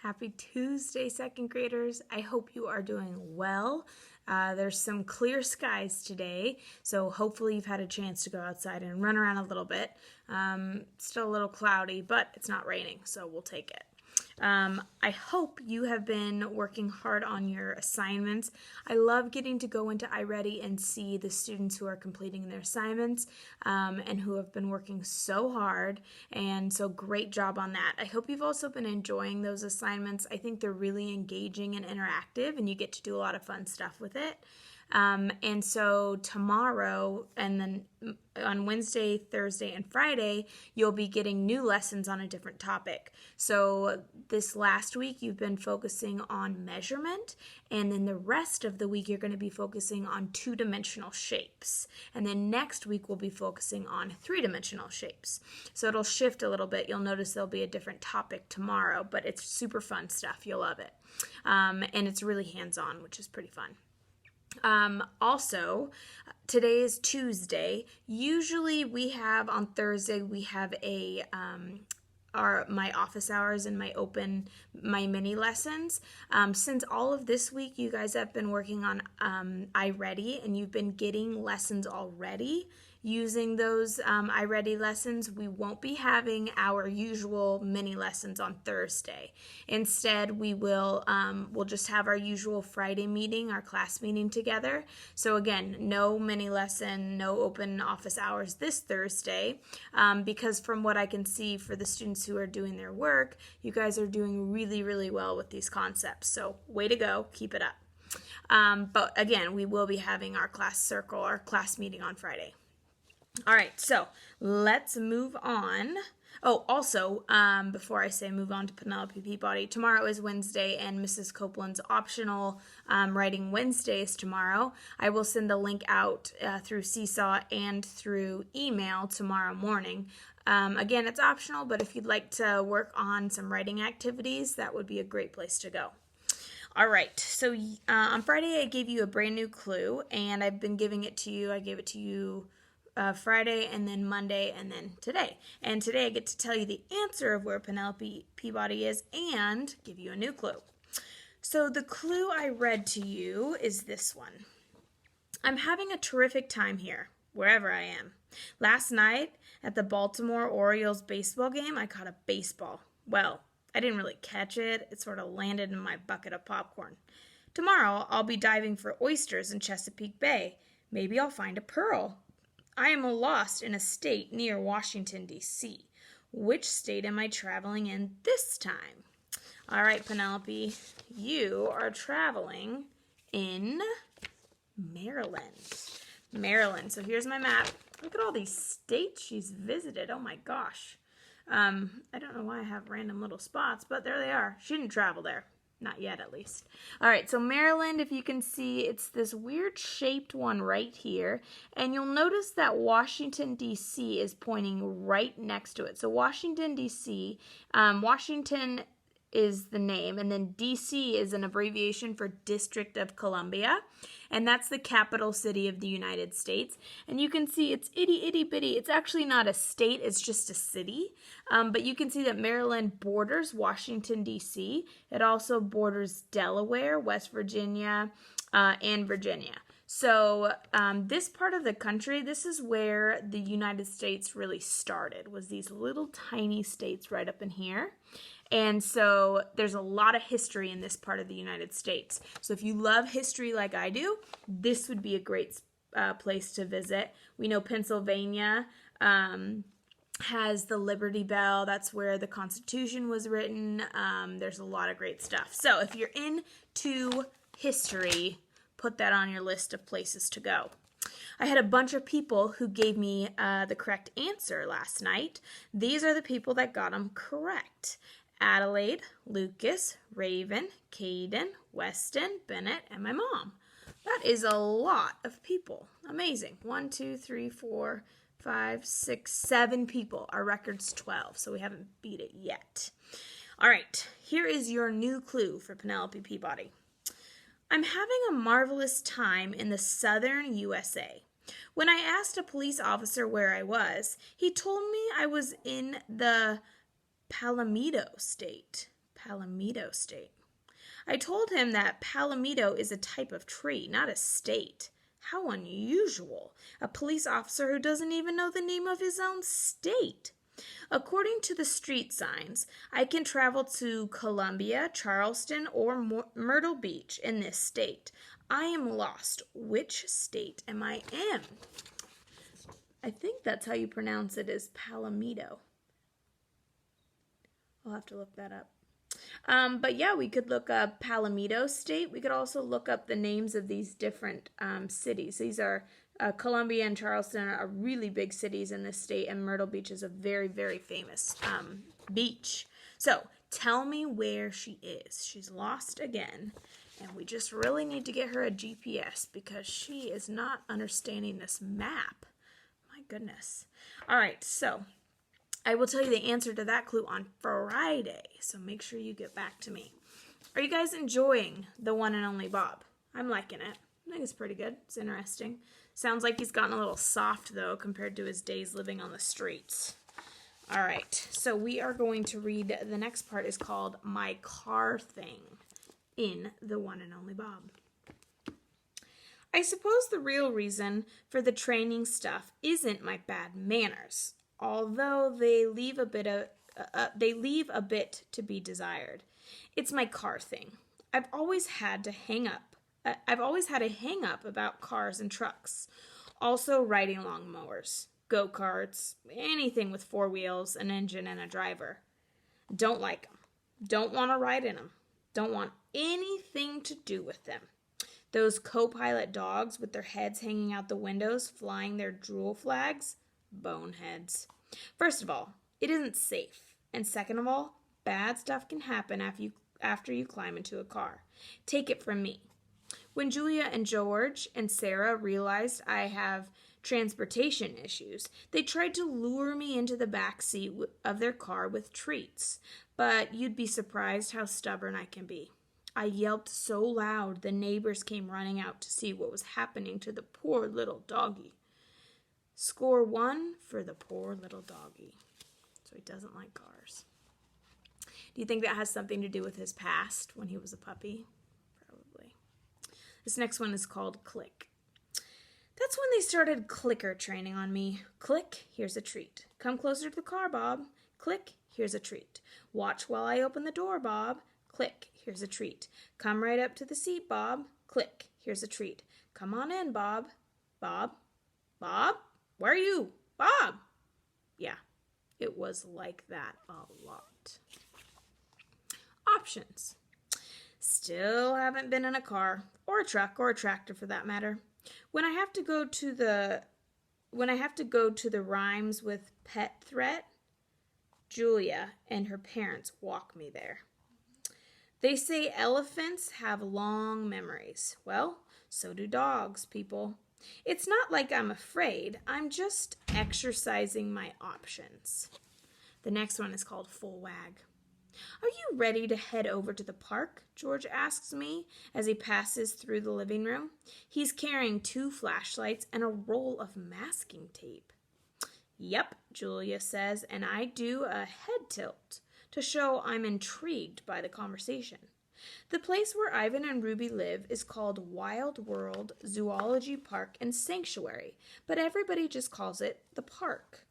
Happy Tuesday, second graders. I hope you are doing well. There's some clear skies today, so hopefully you've had a chance to go outside and run around a little bit. Still a little cloudy, but it's not raining, so we'll take it. I hope you have been working hard on your assignments. I love getting to go into iReady and see the students who are completing their assignments and who have been working so hard, and so great job on that. I hope you've also been enjoying those assignments. I think they're really engaging and interactive, and you get to do a lot of fun stuff with it. And so tomorrow and then on Wednesday, Thursday, and Friday, you'll be getting new lessons on a different topic. So this last week, you've been focusing on measurement, and then the rest of the week, you're going to be focusing on two-dimensional shapes. And then next week, we'll be focusing on three-dimensional shapes. So it'll shift a little bit. You'll notice there'll be a different topic tomorrow, but it's super fun stuff. You'll love it. And it's really hands-on, which is pretty fun. Also, today is Tuesday. Usually we have on Thursday, we have my office hours and my mini lessons. Since all of this week, you guys have been working on iReady and you've been getting lessons already. Using those iReady lessons, we won't be having our usual mini lessons on Thursday. Instead, we'll just have our usual Friday meeting, our class meeting together. So again, no mini lesson, no open office hours this Thursday, because from what I can see for the students who are doing their work, you guys are doing really, really well with these concepts. So way to go, keep it up. But again, we will be having our class circle, our class meeting on Friday. All right, so let's move on. Oh, also, before I say move on to Penelope Peabody, tomorrow is Wednesday and Mrs. Copeland's optional writing Wednesdays tomorrow. I will send the link out through Seesaw and through email tomorrow morning. Again, it's optional, but if you'd like to work on some writing activities, that would be a great place to go. All right, so on Friday I gave you a brand new clue, and I've been giving it to you. I gave it to you Friday, and then Monday, and then today. And today I get to tell you the answer of where Penelope Peabody is and give you a new clue. So the clue I read to you is this one. I'm having a terrific time here, wherever I am. Last night at the Baltimore Orioles baseball game, I caught a baseball. Well, I didn't really catch it. It sort of landed in my bucket of popcorn. Tomorrow I'll be diving for oysters in Chesapeake Bay. Maybe I'll find a pearl. I am lost in a state near Washington, D.C. Which state am I traveling in this time? All right, Penelope, you are traveling in Maryland. Maryland. So here's my map. Look at all these states she's visited. Oh my gosh. I don't know why I have random little spots, but there they are. She didn't travel there. Not yet, at least. All right, so Maryland, if you can see, it's this weird shaped one right here. And you'll notice that Washington, D.C. is pointing right next to it. So Washington, D.C., Washington is the name, and then D.C. is an abbreviation for District of Columbia, and that's the capital city of the United States. And you can see it's itty bitty. It's actually not a state, it's just a city, but you can see that Maryland borders Washington, D.C. It also borders Delaware, West Virginia, and Virginia. So this part of the country, this is where the United States really started, was these little tiny states right up in here. And so there's a lot of history in this part of the United States. So if you love history like I do, this would be a great place to visit. We know Pennsylvania has the Liberty Bell. That's where the Constitution was written. There's a lot of great stuff. So if you're into history, put that on your list of places to go. I had a bunch of people who gave me the correct answer last night. These are the people that got them correct. Adelaide, Lucas, Raven, Caden, Weston, Bennett, and my mom. That is a lot of people. Amazing. 1, 2, 3, 4, 5, 6, 7 people. Our record's 12, so we haven't beat it yet. All right, here is your new clue for Penelope Peabody. I'm having a marvelous time in the southern USA. When I asked a police officer where I was, he told me I was in the Palomito state. Palomito State. I told him that Palomito is a type of tree, not a state. How unusual. A police officer who doesn't even know the name of his own state. According to the street signs, I can travel to Columbia, Charleston, or Myrtle Beach in this state. I am lost. Which state am I in? I think that's how you pronounce it, is Palomito. I'll have to look that up. But yeah, we could look up Palomito State. We could also look up the names of these different cities. These are Columbia and Charleston are really big cities in this state, and Myrtle Beach is a very, very famous beach. So tell me where she is. She's lost again, and we just really need to get her a GPS because she is not understanding this map. My goodness. All right, so I will tell you the answer to that clue on Friday, so make sure you get back to me. Are you guys enjoying the one and only Bob? I'm liking it. I think it's pretty good. It's interesting. Sounds like he's gotten a little soft, though, compared to his days living on the streets. All right, so we are going to read, the next part is called My Car Thing in the one and only Bob. I suppose the real reason for the training stuff isn't my bad manners, although they leave a bit to be desired. It's my car thing. I've always had a hang up about cars and trucks. Also riding lawnmowers, go-karts, anything with 4 wheels, an engine, and a driver. Don't like them. Don't want to ride in them. Don't want anything to do with them. Those co-pilot dogs with their heads hanging out the windows, flying their drool flags, boneheads. First of all, it isn't safe. And second of all, bad stuff can happen after you climb into a car. Take it from me. When Julia and George and Sarah realized I have transportation issues, they tried to lure me into the back seat of their car with treats. But you'd be surprised how stubborn I can be. I yelped so loud the neighbors came running out to see what was happening to the poor little doggy. Score 1 for the poor little doggy. So he doesn't like cars. Do you think that has something to do with his past when he was a puppy? Probably. This next one is called Click. That's when they started clicker training on me. Click, here's a treat. Come closer to the car, Bob. Click, here's a treat. Watch while I open the door, Bob. Click, here's a treat. Come right up to the seat, Bob. Click, here's a treat. Come on in, Bob. Bob? Bob? Where are you? Bob! Yeah, it was like that a lot. Options. Still haven't been in a car, or a truck, or a tractor for that matter. When I have to go to the rhymes with pet threat, Julia and her parents walk me there. They say elephants have long memories. Well, so do dogs, people. It's not like I'm afraid. I'm just exercising my options. The next one is called Full Wag. Are you ready to head over to the park? George asks me as he passes through the living room. He's carrying 2 flashlights and a roll of masking tape. Yep, Julia says, and I do a head tilt to show I'm intrigued by the conversation. The place where Ivan and Ruby live is called Wild World Zoology Park and Sanctuary, but everybody just calls it the park.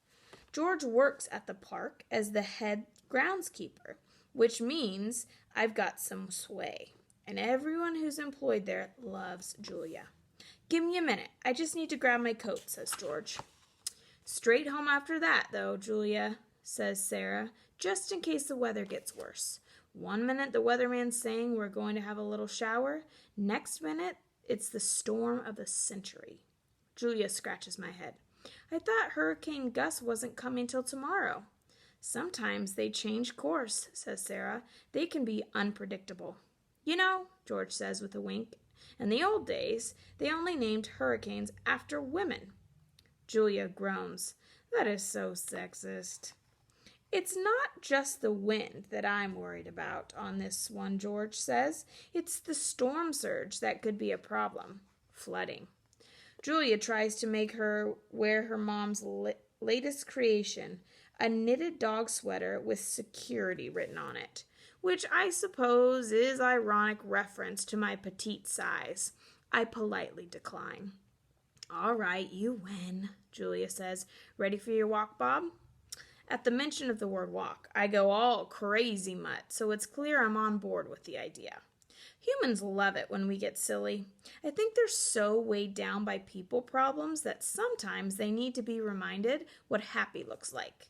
George works at the park as the head groundskeeper, which means I've got some sway, and everyone who's employed there loves Julia. Give me a minute. I just need to grab my coat, says George. Straight home after that, though, Julia, says Sarah, just in case the weather gets worse. 1 minute the weatherman's saying we're going to have a little shower. Next minute, it's the storm of the century. Julia scratches my head. I thought Hurricane Gus wasn't coming till tomorrow. Sometimes they change course, says Sarah. They can be unpredictable. You know, George says with a wink, in the old days, they only named hurricanes after women. Julia groans. That is so sexist. It's not just the wind that I'm worried about on this one, George says. It's the storm surge that could be a problem. Flooding. Julia tries to make her wear her mom's latest creation, a knitted dog sweater with security written on it. which I suppose is ironic reference to my petite size. I politely decline. All right, you win, Julia says. Ready for your walk, Bob? At the mention of the word walk, I go all crazy mutt, so it's clear I'm on board with the idea. Humans love it when we get silly. I think they're so weighed down by people problems that sometimes they need to be reminded what happy looks like.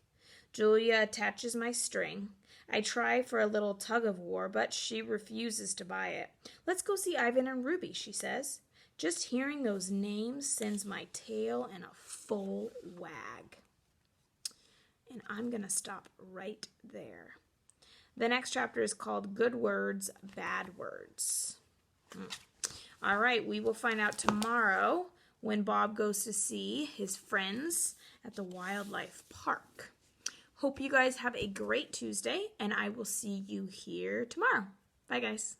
Julia attaches my string. I try for a little tug of war, but she refuses to buy it. Let's go see Ivan and Ruby, she says. Just hearing those names sends my tail in a full wag. And I'm going to stop right there. The next chapter is called Good Words, Bad Words. All right, we will find out tomorrow when Bob goes to see his friends at the wildlife park. Hope you guys have a great Tuesday, and I will see you here tomorrow. Bye, guys.